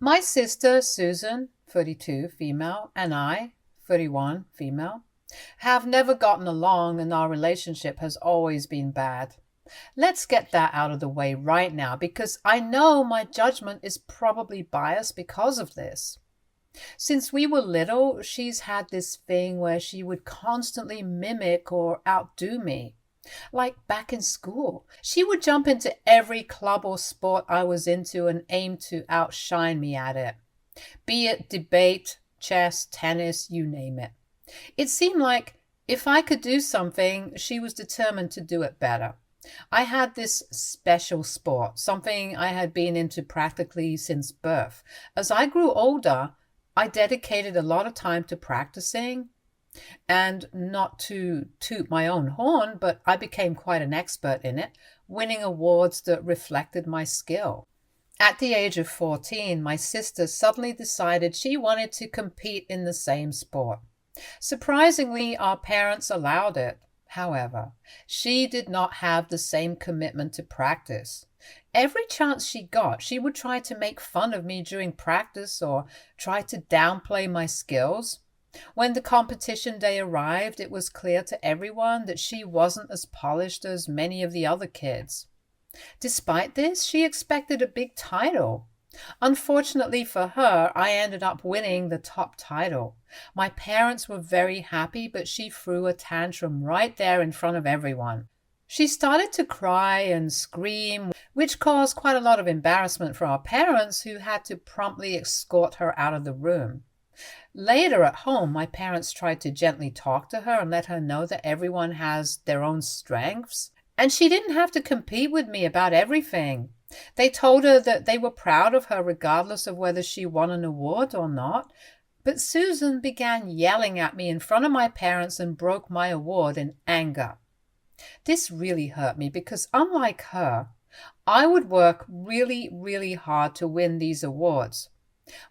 My sister, Susan, 32, female, and I, 31, female, have never gotten along and our relationship has always been bad. Let's get that out of the way right now because I know my judgment is probably biased because of this. Since we were little, she's had this thing where she would constantly mimic or outdo me. Like back in school, she would jump into every club or sport I was into and aim to outshine me at it. Be it debate, chess, tennis, you name it. It seemed like if I could do something, she was determined to do it better. I had this special sport, something I had been into practically since birth. As I grew older, I dedicated a lot of time to practicing, and not to toot my own horn, but I became quite an expert in it, winning awards that reflected my skill. At the age of 14, my sister suddenly decided she wanted to compete in the same sport. Surprisingly, our parents allowed it. However, she did not have the same commitment to practice. Every chance she got, she would try to make fun of me during practice or try to downplay my skills. When the competition day arrived, it was clear to everyone that she wasn't as polished as many of the other kids. Despite this, she expected a big title. Unfortunately for her, I ended up winning the top title. My parents were very happy, but she threw a tantrum right there in front of everyone. She started to cry and scream, which caused quite a lot of embarrassment for our parents, who had to promptly escort her out of the room. Later at home, my parents tried to gently talk to her and let her know that everyone has their own strengths, and she didn't have to compete with me about everything. They told her that they were proud of her regardless of whether she won an award or not. But Susan began yelling at me in front of my parents and broke my award in anger. This really hurt me because, unlike her, I would work really, really hard to win these awards.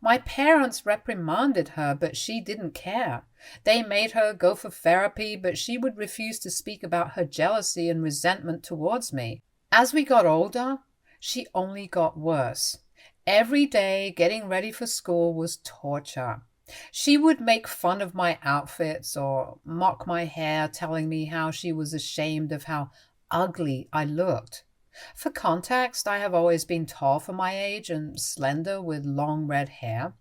My parents reprimanded her, but she didn't care. They made her go for therapy, but she would refuse to speak about her jealousy and resentment towards me. As we got older, she only got worse. Every day getting ready for school was torture. She would make fun of my outfits or mock my hair, telling me how she was ashamed of how ugly I looked. For context, I have always been tall for my age and slender with long red hair.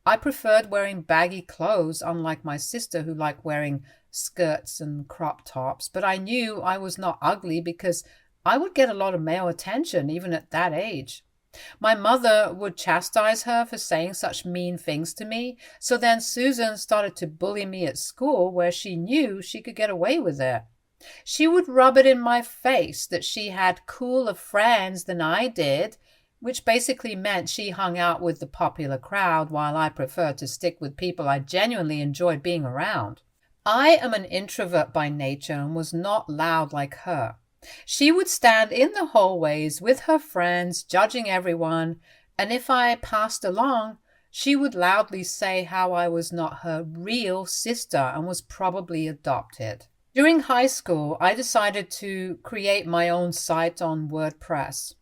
I preferred wearing baggy clothes, unlike my sister who liked wearing skirts and crop tops, but I knew I was not ugly because I would get a lot of male attention even at that age. My mother would chastise her for saying such mean things to me, so then Susan started to bully me at school where she knew she could get away with it. She would rub it in my face that she had cooler friends than I did, which basically meant she hung out with the popular crowd while I preferred to stick with people I genuinely enjoyed being around. I am an introvert by nature and was not loud like her. She would stand in the hallways with her friends, judging everyone, and if I passed along, she would loudly say how I was not her real sister and was probably adopted. During high school, I decided to create my own site on WordPress.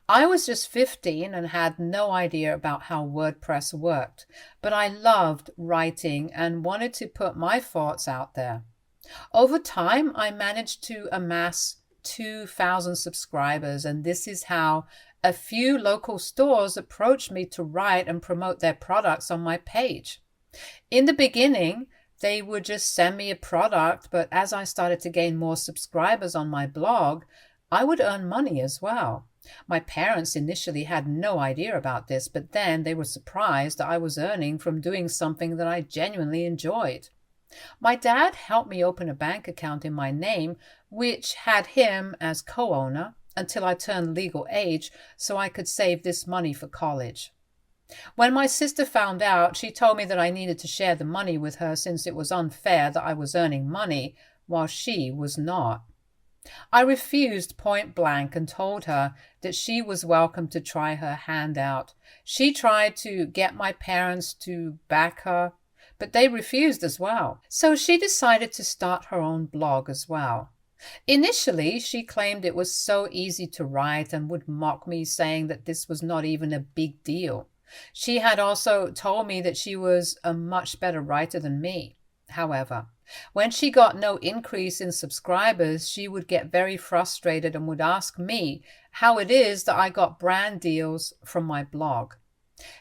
I was just 15 and had no idea about how WordPress worked, but I loved writing and wanted to put my thoughts out there. Over time, I managed to amass 2,000 subscribers, and this is how a few local stores approached me to write and promote their products on my page. In the beginning, they would just send me a product, but as I started to gain more subscribers on my blog, I would earn money as well. My parents initially had no idea about this, but then they were surprised that I was earning from doing something that I genuinely enjoyed. My dad helped me open a bank account in my name, which had him as co-owner until I turned legal age so I could save this money for college. When my sister found out, she told me that I needed to share the money with her since it was unfair that I was earning money while she was not. I refused point blank and told her that she was welcome to try her hand out. She tried to get my parents to back her, but they refused as well. So she decided to start her own blog as well. Initially, she claimed it was so easy to write and would mock me, saying that this was not even a big deal. She had also told me that she was a much better writer than me. However, when she got no increase in subscribers, she would get very frustrated and would ask me how it is that I got brand deals from my blog.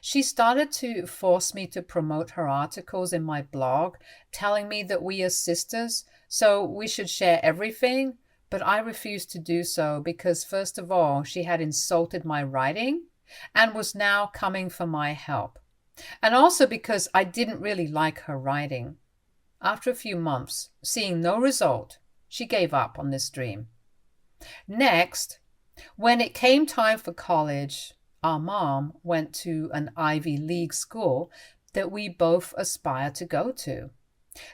She started to force me to promote her articles in my blog, telling me that we are sisters, so we should share everything, but I refused to do so because, first of all, she had insulted my writing and was now coming for my help, and also because I didn't really like her writing. After a few months, seeing no result, she gave up on this dream. Next, when it came time for college, our mom went to an Ivy League school that we both aspired to go to.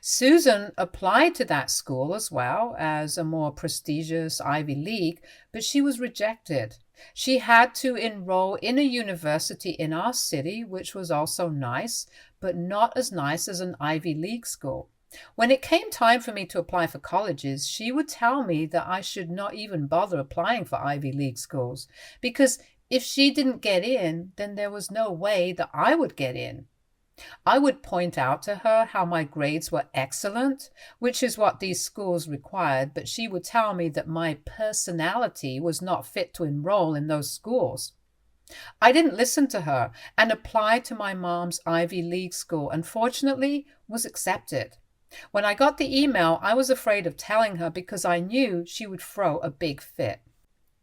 Susan applied to that school as well as a more prestigious Ivy League, but she was rejected. She had to enroll in a university in our city, which was also nice, but not as nice as an Ivy League school. When it came time for me to apply for colleges, she would tell me that I should not even bother applying for Ivy League schools, because if she didn't get in, then there was no way that I would get in. I would point out to her how my grades were excellent, which is what these schools required, but she would tell me that my personality was not fit to enroll in those schools. I didn't listen to her and applied to my mom's Ivy League school and fortunately was accepted. When I got the email, I was afraid of telling her because I knew she would throw a big fit.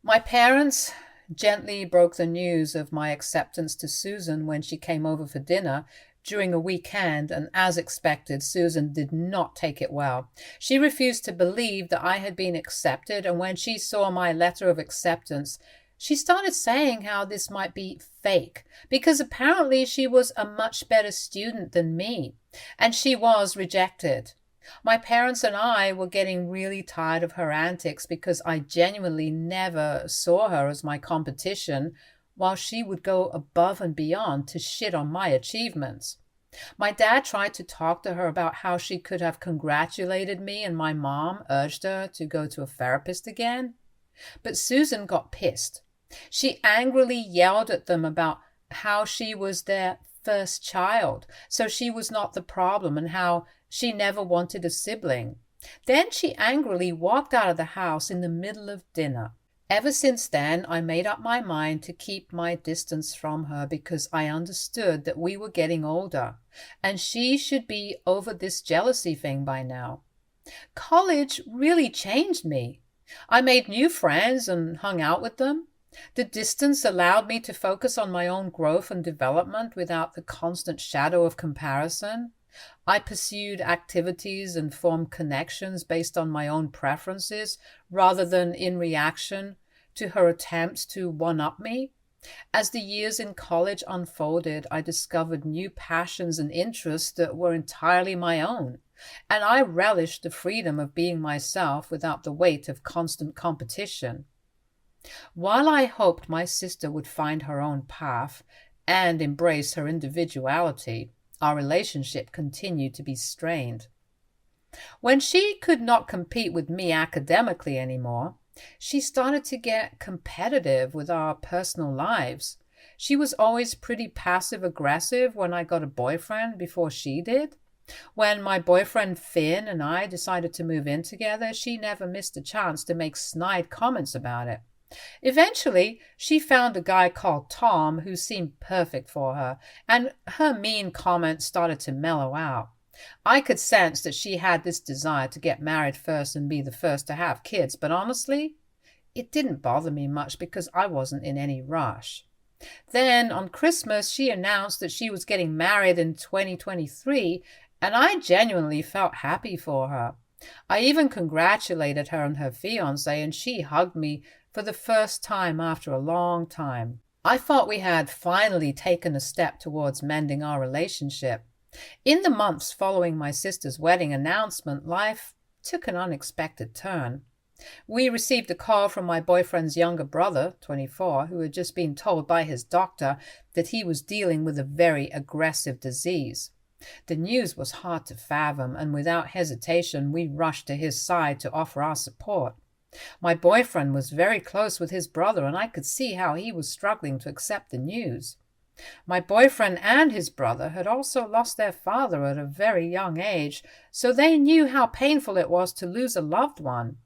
My parents gently broke the news of my acceptance to Susan when she came over for dinner during a weekend, and as expected, Susan did not take it well. She refused to believe that I had been accepted, and when she saw my letter of acceptance, she started saying how this might be fake, because apparently she was a much better student than me, and she was rejected. My parents and I were getting really tired of her antics because I genuinely never saw her as my competition, while she would go above and beyond to shit on my achievements. My dad tried to talk to her about how she could have congratulated me, and my mom urged her to go to a therapist again. But Susan got pissed. She angrily yelled at them about how she was their first child, so she was not the problem, and how she never wanted a sibling. Then she angrily walked out of the house in the middle of dinner. Ever since then, I made up my mind to keep my distance from her because I understood that we were getting older, and she should be over this jealousy thing by now. College really changed me. I made new friends and hung out with them. The distance allowed me to focus on my own growth and development without the constant shadow of comparison. I pursued activities and formed connections based on my own preferences rather than in reaction to her attempts to one-up me. As the years in college unfolded, I discovered new passions and interests that were entirely my own, and I relished the freedom of being myself without the weight of constant competition. While I hoped my sister would find her own path and embrace her individuality, our relationship continued to be strained. When she could not compete with me academically anymore, she started to get competitive with our personal lives. She was always pretty passive-aggressive when I got a boyfriend before she did. When my boyfriend Finn and I decided to move in together, she never missed a chance to make snide comments about it. Eventually, she found a guy called Tom who seemed perfect for her, and her mean comments started to mellow out. I could sense that she had this desire to get married first and be the first to have kids, but honestly, it didn't bother me much because I wasn't in any rush. Then, on Christmas, she announced that she was getting married in 2023, and I genuinely felt happy for her. I even congratulated her and her fiancé, and she hugged me for the first time after a long time. I thought we had finally taken a step towards mending our relationship. In the months following my sister's wedding announcement, life took an unexpected turn. We received a call from my boyfriend's younger brother, 24, who had just been told by his doctor that he was dealing with a very aggressive disease. The news was hard to fathom, and without hesitation, we rushed to his side to offer our support. My boyfriend was very close with his brother, and I could see how he was struggling to accept the news. My boyfriend and his brother had also lost their father at a very young age, so they knew how painful it was to lose a loved one.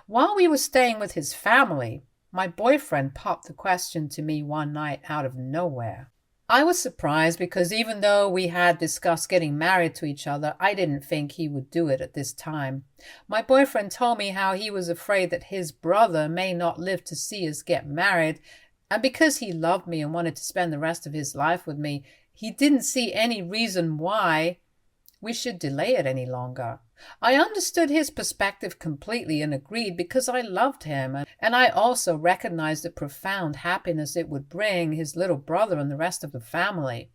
While we were staying with his family, my boyfriend popped the question to me one night out of nowhere. I was surprised because even though we had discussed getting married to each other, I didn't think he would do it at this time. My boyfriend told me how he was afraid that his brother may not live to see us get married, and because he loved me and wanted to spend the rest of his life with me, he didn't see any reason why we should delay it any longer. I understood his perspective completely and agreed because I loved him, and I also recognized the profound happiness it would bring his little brother and the rest of the family.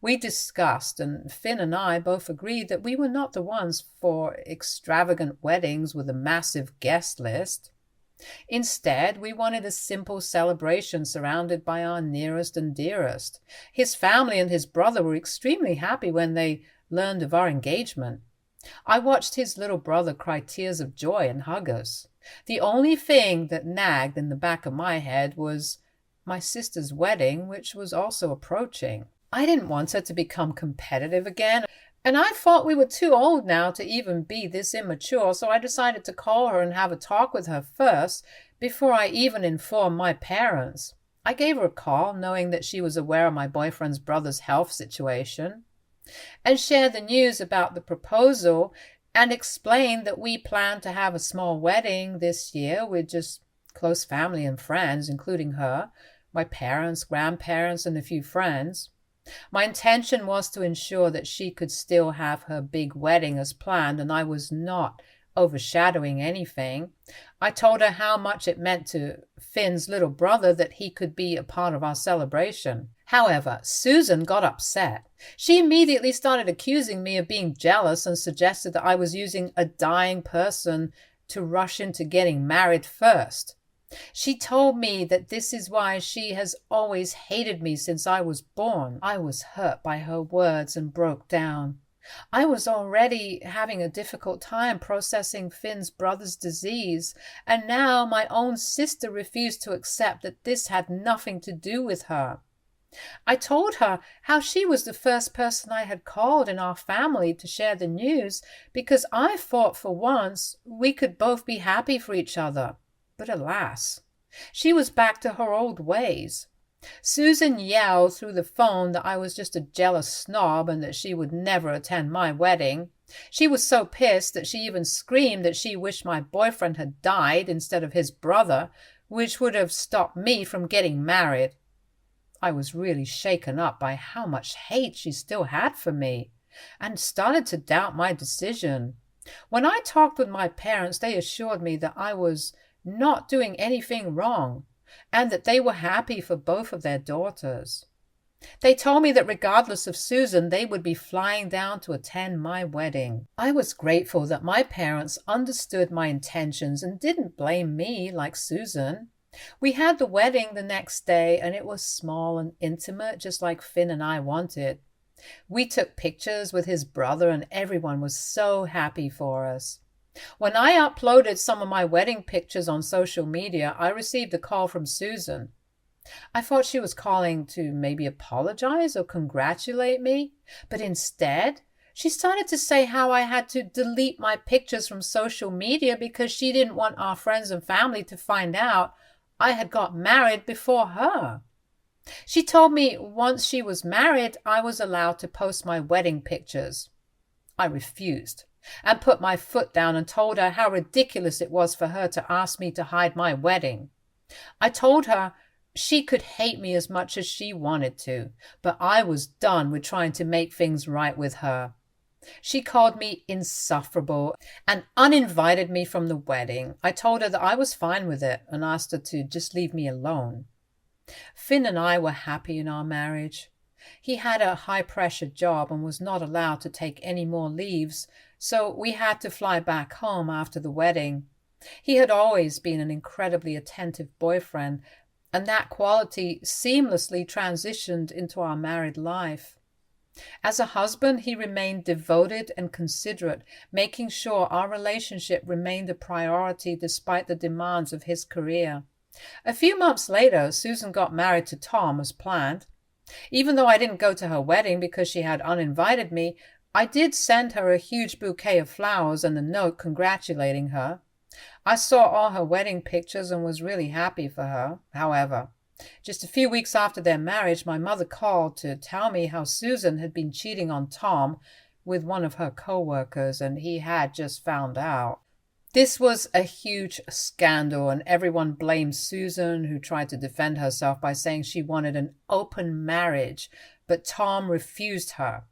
We discussed, and Finn and I both agreed that we were not the ones for extravagant weddings with a massive guest list. Instead, we wanted a simple celebration surrounded by our nearest and dearest. His family and his brother were extremely happy when they learned of our engagement. I watched his little brother cry tears of joy and hug us. The only thing that nagged in the back of my head was my sister's wedding, which was also approaching. I didn't want her to become competitive again, and I thought we were too old now to even be this immature, so I decided to call her and have a talk with her first before I even informed my parents. I gave her a call, knowing that she was aware of my boyfriend's brother's health situation, and shared the news about the proposal and explained that we planned to have a small wedding this year with just close family and friends, including her, my parents, grandparents, and a few friends. My intention was to ensure that she could still have her big wedding as planned, and I was not overshadowing anything. I told her how much it meant to Finn's little brother that he could be a part of our celebration. However, Susan got upset. She immediately started accusing me of being jealous and suggested that I was using a dying person to rush into getting married first. She told me that this is why she has always hated me since I was born. I was hurt by her words and broke down. I was already having a difficult time processing Finn's brother's disease, and now my own sister refused to accept that this had nothing to do with her. I told her how she was the first person I had called in our family to share the news because I thought for once we could both be happy for each other. But alas, she was back to her old ways. Susan yelled through the phone that I was just a jealous snob and that she would never attend my wedding. She was so pissed that she even screamed that she wished my boyfriend had died instead of his brother, which would have stopped me from getting married. I was really shaken up by how much hate she still had for me, and started to doubt my decision. When I talked with my parents, they assured me that I was not doing anything wrong, and that they were happy for both of their daughters. They told me that regardless of Susan, they would be flying down to attend my wedding. I was grateful that my parents understood my intentions and didn't blame me like Susan. We had the wedding the next day, and it was small and intimate, just like Finn and I wanted. We took pictures with his brother, and everyone was so happy for us. When I uploaded some of my wedding pictures on social media, I received a call from Susan. I thought she was calling to maybe apologize or congratulate me, but instead, she started to say how I had to delete my pictures from social media because she didn't want our friends and family to find out I had got married before her. She told me once she was married, I was allowed to post my wedding pictures. I refused and put my foot down and told her how ridiculous it was for her to ask me to hide my wedding. I told her she could hate me as much as she wanted to, but I was done with trying to make things right with her. She called me insufferable and uninvited me from the wedding. I told her that I was fine with it and asked her to just leave me alone. Finn and I were happy in our marriage. He had a high-pressure job and was not allowed to take any more leaves, so we had to fly back home after the wedding. He had always been an incredibly attentive boyfriend, and that quality seamlessly transitioned into our married life. As a husband, he remained devoted and considerate, making sure our relationship remained a priority despite the demands of his career. A few months later, Susan got married to Tom as planned. Even though I didn't go to her wedding because she had uninvited me, I did send her a huge bouquet of flowers and a note congratulating her. I saw all her wedding pictures and was really happy for her. However, just a few weeks after their marriage, my mother called to tell me how Susan had been cheating on Tom with one of her co-workers, and he had just found out. This was a huge scandal, and everyone blamed Susan, who tried to defend herself by saying she wanted an open marriage, but Tom refused her.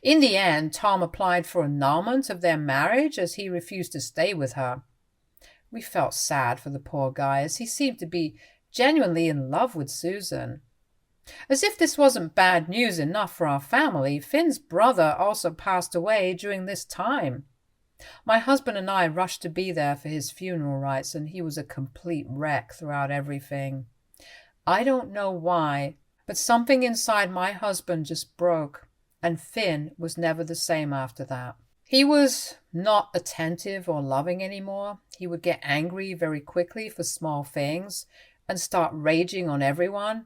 In the end, Tom applied for annulment of their marriage as he refused to stay with her. We felt sad for the poor guy, as he seemed to be genuinely in love with Susan. As if this wasn't bad news enough for our family, Finn's brother also passed away during this time. My husband and I rushed to be there for his funeral rites, and he was a complete wreck throughout everything. I don't know why, but something inside my husband just broke, and Finn was never the same after that. He was not attentive or loving anymore. He would get angry very quickly for small things and start raging on everyone.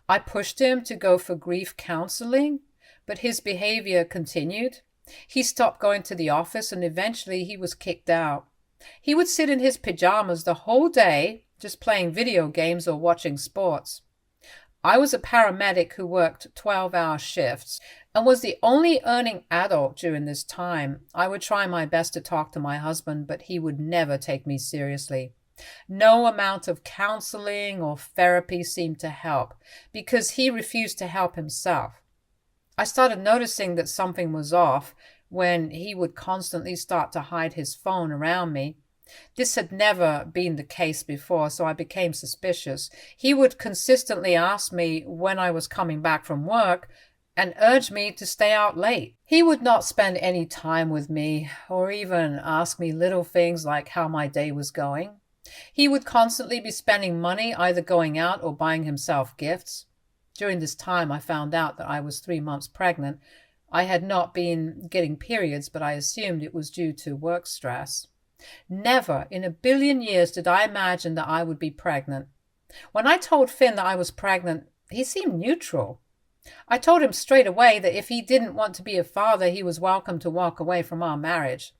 I pushed him to go for grief counseling, but his behavior continued. He stopped going to the office, and eventually he was kicked out. He would sit in his pajamas the whole day, just playing video games or watching sports. I was a paramedic who worked 12-hour shifts and was the only earning adult during this time. I would try my best to talk to my husband, but he would never take me seriously. No amount of counseling or therapy seemed to help because he refused to help himself. I started noticing that something was off when he would constantly start to hide his phone around me. This had never been the case before, so I became suspicious. He would consistently ask me when I was coming back from work and urge me to stay out late. He would not spend any time with me or even ask me little things like how my day was going. He would constantly be spending money either going out or buying himself gifts. During this time, I found out that I was 3 months pregnant. I had not been getting periods, but I assumed it was due to work stress. Never in a billion years did I imagine that I would be pregnant. When I told Finn that I was pregnant, he seemed neutral. I told him straight away that if he didn't want to be a father, he was welcome to walk away from our marriage.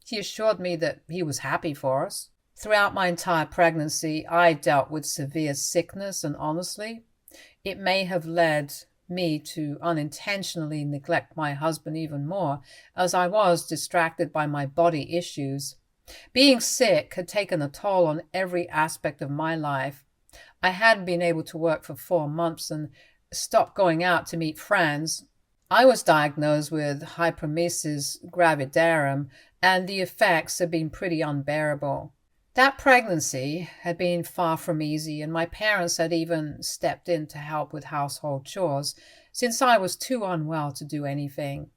He assured me that he was happy for us. Throughout my entire pregnancy, I dealt with severe sickness, and honestly, it may have led me to unintentionally neglect my husband even more, as I was distracted by my body issues. Being sick had taken a toll on every aspect of my life. I hadn't been able to work for 4 months and stopped going out to meet friends. I was diagnosed with hyperemesis gravidarum, and the effects had been pretty unbearable. That pregnancy had been far from easy, and my parents had even stepped in to help with household chores, since I was too unwell to do anything.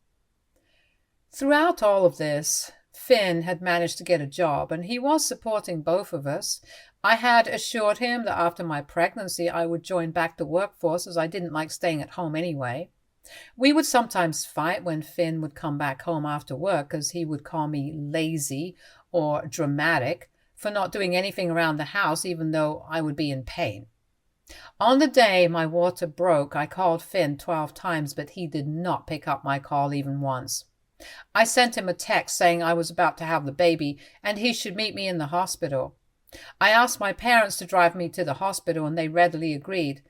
Throughout all of this, Finn had managed to get a job, and he was supporting both of us. I had assured him that after my pregnancy I would join back the workforce, as I didn't like staying at home anyway. We would sometimes fight when Finn would come back home after work, as he would call me lazy or dramatic for not doing anything around the house, even though I would be in pain. On the day my water broke, I called Finn 12 times, but he did not pick up my call even once. I sent him a text saying I was about to have the baby and he should meet me in the hospital. I asked my parents to drive me to the hospital, and they readily agreed.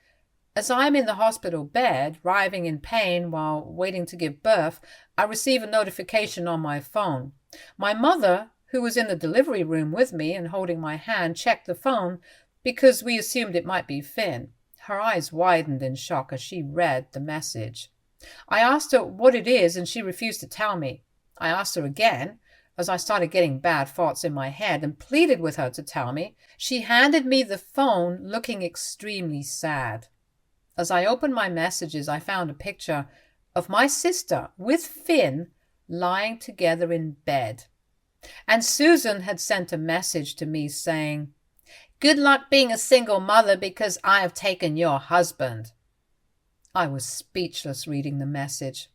As I am in the hospital bed, writhing in pain while waiting to give birth, I receive a notification on my phone. My mother, who was in the delivery room with me and holding my hand, checked the phone because we assumed it might be Finn. Her eyes widened in shock as she read the message. I asked her what it is, and she refused to tell me. I asked her again, as I started getting bad thoughts in my head, and pleaded with her to tell me. She handed me the phone, looking extremely sad. As I opened my messages, I found a picture of my sister with Finn lying together in bed. And Susan had sent a message to me saying, "Good luck being a single mother because I have taken your husband." I was speechless reading the message.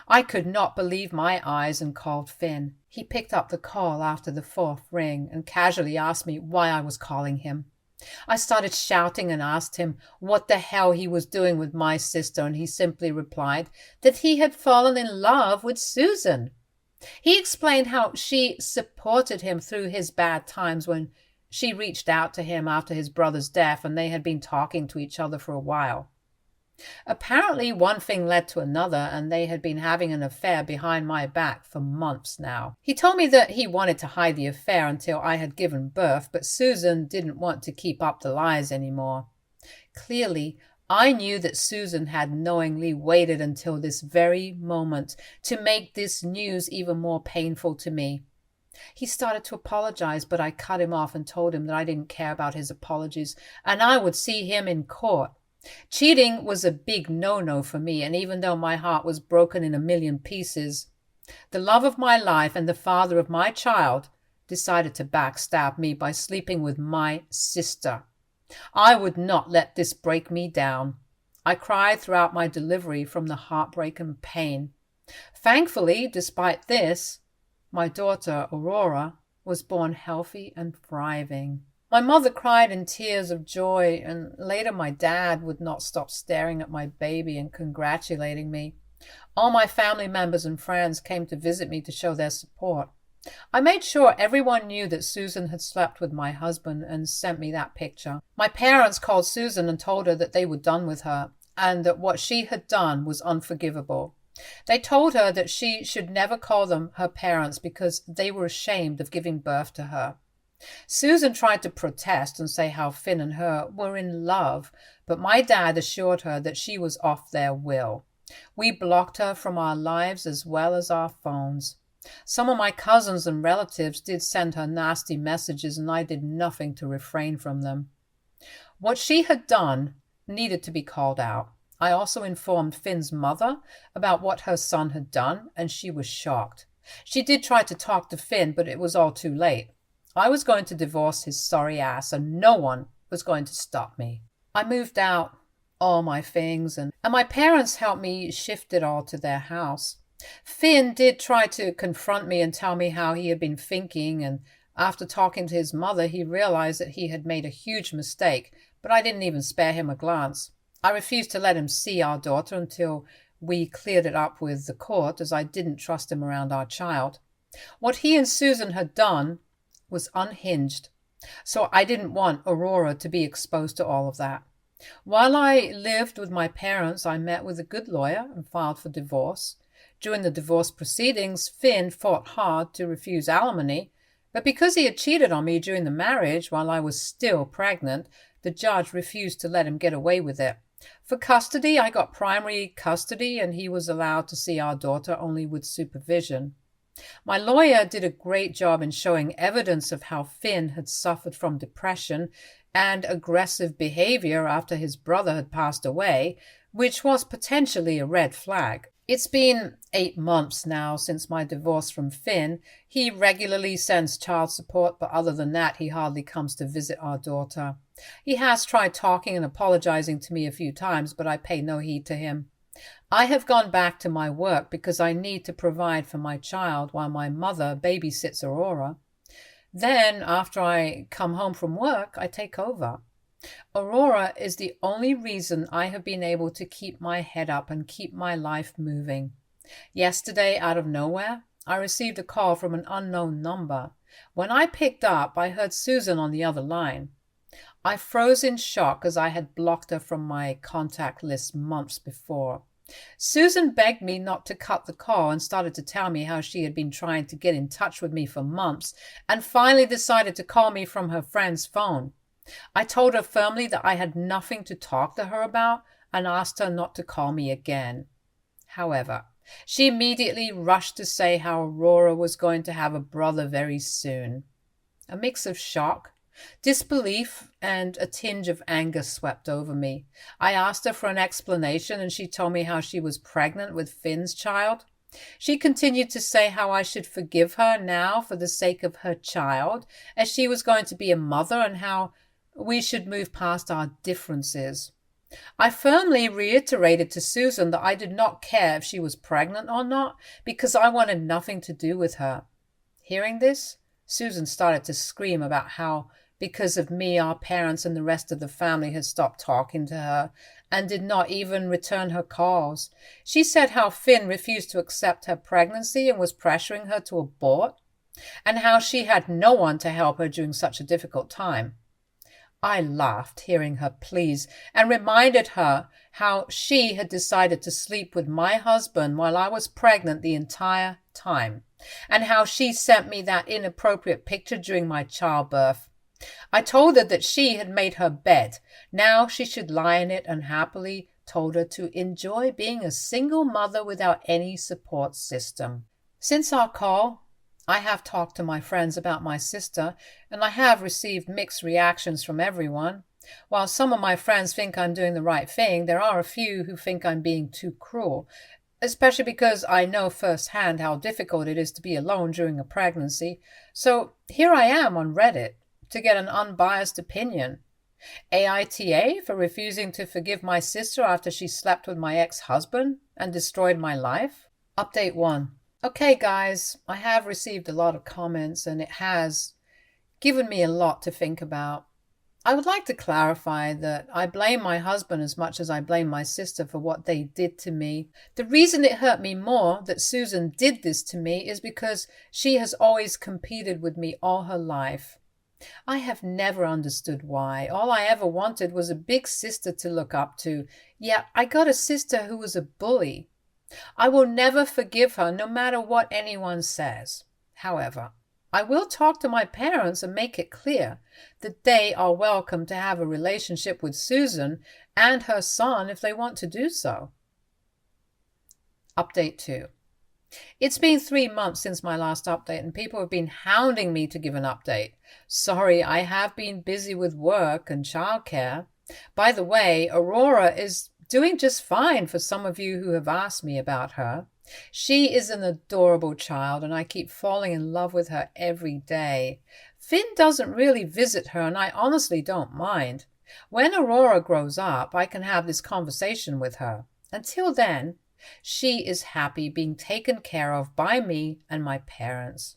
I could not believe my eyes and called Finn. He picked up the call after the 4th ring and casually asked me why I was calling him. I started shouting and asked him what the hell he was doing with my sister, and he simply replied that he had fallen in love with Susan. He explained how she supported him through his bad times when she reached out to him after his brother's death and they had been talking to each other for a while. Apparently, one thing led to another, and they had been having an affair behind my back for months now. He told me that he wanted to hide the affair until I had given birth, but Susan didn't want to keep up the lies anymore. Clearly, I knew that Susan had knowingly waited until this very moment to make this news even more painful to me. He started to apologize, but I cut him off and told him that I didn't care about his apologies and I would see him in court. Cheating was a big no-no for me, and even though my heart was broken in a million pieces, the love of my life and the father of my child decided to backstab me by sleeping with my sister. I would not let this break me down. I cried throughout my delivery from the heartbreak and pain. Thankfully, despite this, my daughter, Aurora, was born healthy and thriving. My mother cried in tears of joy, and later my dad would not stop staring at my baby and congratulating me. All my family members and friends came to visit me to show their support. I made sure everyone knew that Susan had slept with my husband and sent me that picture. My parents called Susan and told her that they were done with her and that what she had done was unforgivable. They told her that she should never call them her parents because they were ashamed of giving birth to her. Susan tried to protest and say how Finn and her were in love, but my dad assured her that she was off their will. We blocked her from our lives as well as our phones. Some of my cousins and relatives did send her nasty messages, and I did nothing to refrain from them. What she had done needed to be called out. I also informed Finn's mother about what her son had done, and she was shocked. She did try to talk to Finn, but it was all too late. I was going to divorce his sorry ass, and no one was going to stop me. I moved out all my things, and my parents helped me shift it all to their house. Finn did try to confront me and tell me how he had been thinking, and after talking to his mother, he realized that he had made a huge mistake, but I didn't even spare him a glance. I refused to let him see our daughter until we cleared it up with the court, as I didn't trust him around our child. What he and Susan had done was unhinged, so I didn't want Aurora to be exposed to all of that. While I lived with my parents, I met with a good lawyer and filed for divorce. During the divorce proceedings, Finn fought hard to refuse alimony, but because he had cheated on me during the marriage while I was still pregnant, the judge refused to let him get away with it. For custody, I got primary custody, and he was allowed to see our daughter only with supervision. My lawyer did a great job in showing evidence of how Finn had suffered from depression and aggressive behavior after his brother had passed away, which was potentially a red flag. It's been 8 months now since my divorce from Finn. He regularly sends child support, but other than that, he hardly comes to visit our daughter. He has tried talking and apologizing to me a few times, but I pay no heed to him. I have gone back to my work because I need to provide for my child while my mother babysits Aurora. Then, after I come home from work, I take over. Aurora is the only reason I have been able to keep my head up and keep my life moving. Yesterday, out of nowhere, I received a call from an unknown number. When I picked up, I heard Susan on the other line. I froze in shock as I had blocked her from my contact list months before. Susan begged me not to cut the call and started to tell me how she had been trying to get in touch with me for months and finally decided to call me from her friend's phone. I told her firmly that I had nothing to talk to her about and asked her not to call me again. However, she immediately rushed to say how Aurora was going to have a brother very soon. A mix of shock, disbelief, and a tinge of anger swept over me. I asked her for an explanation, and she told me how she was pregnant with Finn's child. She continued to say how I should forgive her now for the sake of her child, as she was going to be a mother, and how we should move past our differences. I firmly reiterated to Susan that I did not care if she was pregnant or not, because I wanted nothing to do with her. Hearing this, Susan started to scream about how Because of me, our parents and the rest of the family had stopped talking to her and did not even return her calls. She said how Finn refused to accept her pregnancy and was pressuring her to abort, and how she had no one to help her during such a difficult time. I laughed, hearing her pleas, and reminded her how she had decided to sleep with my husband while I was pregnant the entire time, and how she sent me that inappropriate picture during my childbirth. I told her that she had made her bed. Now she should lie in it, and happily told her to enjoy being a single mother without any support system. Since our call, I have talked to my friends about my sister, and I have received mixed reactions from everyone. While some of my friends think I'm doing the right thing, there are a few who think I'm being too cruel, especially because I know firsthand how difficult it is to be alone during a pregnancy. So here I am on Reddit to get an unbiased opinion. AITA for refusing to forgive my sister after she slept with my ex-husband and destroyed my life. Update 1. Okay, guys, I have received a lot of comments and it has given me a lot to think about. I would like to clarify that I blame my husband as much as I blame my sister for what they did to me. The reason it hurt me more that Susan did this to me is because she has always competed with me all her life. I have never understood why. All I ever wanted was a big sister to look up to, yet I got a sister who was a bully. I will never forgive her, no matter what anyone says. However, I will talk to my parents and make it clear that they are welcome to have a relationship with Susan and her son if they want to do so. Update 2. It's been 3 months since my last update and people have been hounding me to give an update. Sorry, I have been busy with work and childcare. By the way, Aurora is doing just fine for some of you who have asked me about her. She is an adorable child and I keep falling in love with her every day. Finn doesn't really visit her and I honestly don't mind. When Aurora grows up, I can have this conversation with her. Until then, she is happy being taken care of by me and my parents.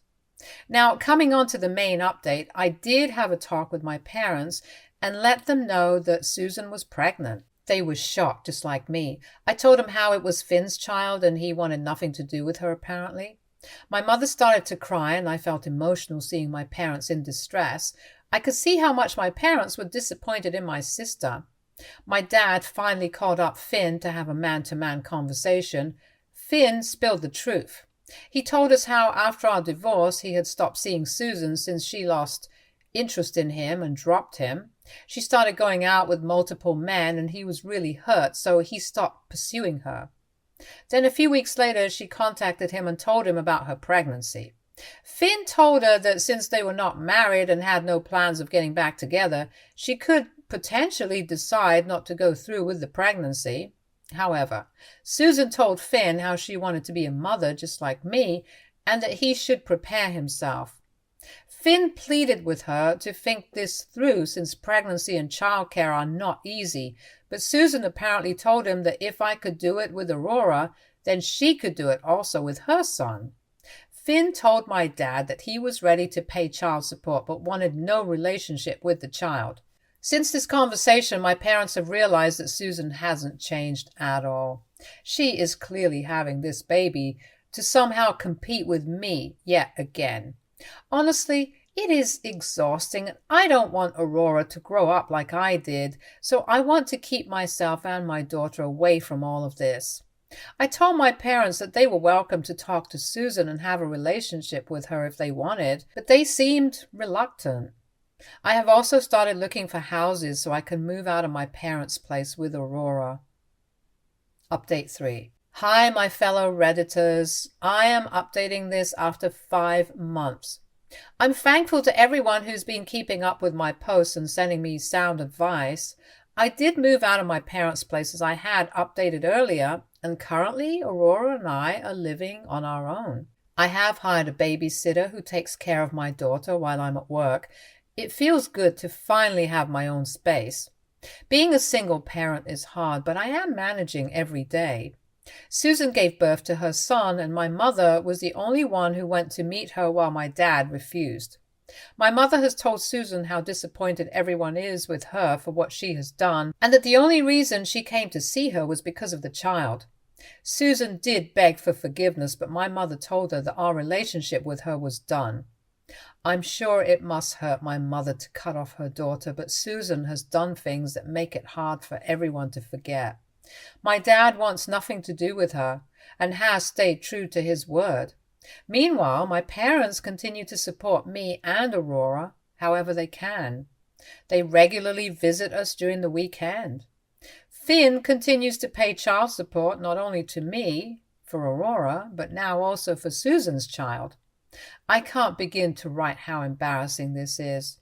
Now, coming on to the main update, I did have a talk with my parents and let them know that Susan was pregnant. They were shocked, just like me. I told them how it was Finn's child and he wanted nothing to do with her, apparently. My mother started to cry and I felt emotional seeing my parents in distress. I could see how much my parents were disappointed in my sister. My dad finally called up Finn to have a man-to-man conversation. Finn spilled the truth. He told us how after our divorce he had stopped seeing Susan since she lost interest in him and dropped him. She started going out with multiple men and he was really hurt, so he stopped pursuing her. Then a few weeks later, she contacted him and told him about her pregnancy. Finn told her that since they were not married and had no plans of getting back together, she could potentially decide not to go through with the pregnancy. However, Susan told Finn how she wanted to be a mother just like me and that he should prepare himself. Finn pleaded with her to think this through since pregnancy and childcare are not easy, but Susan apparently told him that if I could do it with Aurora, then she could do it also with her son. Finn told my dad that he was ready to pay child support but wanted no relationship with the child. Since this conversation, my parents have realized that Susan hasn't changed at all. She is clearly having this baby to somehow compete with me yet again. Honestly, it is exhausting and I don't want Aurora to grow up like I did, so I want to keep myself and my daughter away from all of this. I told my parents that they were welcome to talk to Susan and have a relationship with her if they wanted, but they seemed reluctant. I have also started looking for houses so I can move out of my parents' place with Aurora. Update 3. Hi, my fellow Redditors. I am updating this after 5 months. I'm thankful to everyone who's been keeping up with my posts and sending me sound advice. I did move out of my parents' place as I had updated earlier, and currently Aurora and I are living on our own. I have hired a babysitter who takes care of my daughter while I'm at work. It feels good to finally have my own space. Being a single parent is hard, but I am managing every day. Susan gave birth to her son, and my mother was the only one who went to meet her while my dad refused. My mother has told Susan how disappointed everyone is with her for what she has done, and that the only reason she came to see her was because of the child. Susan did beg for forgiveness, but my mother told her that our relationship with her was done. I'm sure it must hurt my mother to cut off her daughter, but Susan has done things that make it hard for everyone to forget. My dad wants nothing to do with her and has stayed true to his word. Meanwhile, my parents continue to support me and Aurora however they can. They regularly visit us during the weekend. Finn continues to pay child support not only to me, for Aurora, but now also for Susan's child. I can't begin to write how embarrassing this is.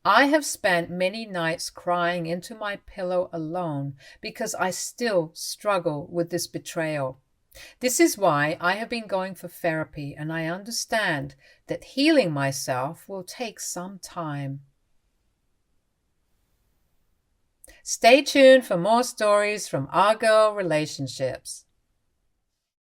I have spent many nights crying into my pillow alone because I still struggle with this betrayal. This is why I have been going for therapy, and I understand that healing myself will take some time. Stay tuned for more stories from our girl relationships.